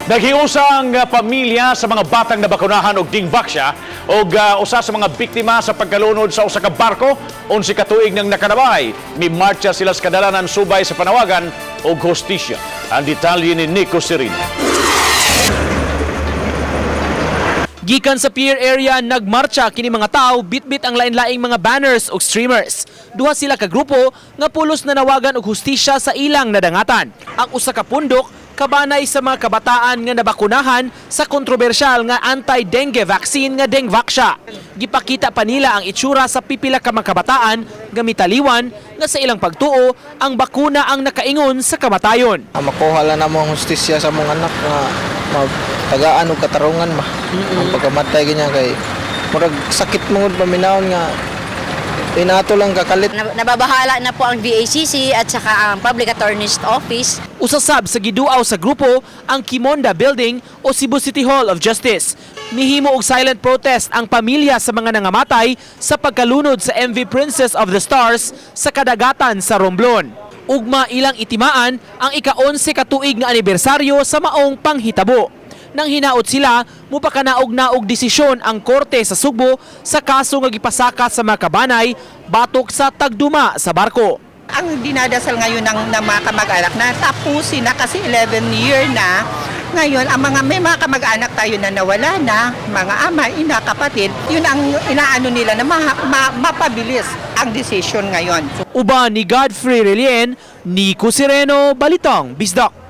Naghiusang pamilya sa mga batang nabakunahan og dingbaksya og usa sa mga biktima sa pagkalunod sa usa ka barko 11 ka tuig nang nakanabay. Mimarcha sila sa kadalanan subay sa panawagan og hustisya. Ang detalye ni Nico Serino. Gikan sa pier area nagmarcha kini mga tao bitbit ang lain-laing mga banners ug streamers. Duha sila ka grupo nga pulos nanawagan og hustisya sa ilang nadangatan. Ang usa ka pundok kabanay sa mga kabataan nga nabakunahan sa kontrobersyal nga anti-dengue vaccine nga Dengvaxia. Gipakita pa nila ang itsura sa pipila ka mga kabataan nga mitaliwan nga sa ilang pagtuo ang bakuna ang nakaingon sa kamatayon. Makuha lang na mo ang hustisya sa mga anak nga magtagaan og katarungan ba. Ang pagkamatay ganyan kay murag sakit mongod paminawon nga inato lang kakalit. Nababahala na po ang VACC at saka ang Public Attorney's Office. Usasab sa giduaw sa grupo ang Kimonda Building o Cebu City Hall of Justice. Mihimo og silent protest ang pamilya sa mga nangamatay sa pagkalunod sa MV Princess of the Stars sa kadagatan sa Romblon. Ugma ilang itimaan ang ika-11 ka tuig nga anibersaryo sa maong panghitabo. Nang hinaot sila, mupakanaog-naog desisyon ang korte sa Subo sa kaso nga gipasaka sa mga kabanay batok sa tagduma sa barko. Ang dinadasal ngayon ng mga kamag-anak na tapusin na kasi 11 year na. Ngayon, may mga kamag-anak tayo na nawala na, mga ama, ina, kapatid, yun ang inaano nila na mapabilis ang desisyon ngayon. Uban ni Godfrey Relien, Nico Sereno, Balitang Bisdak.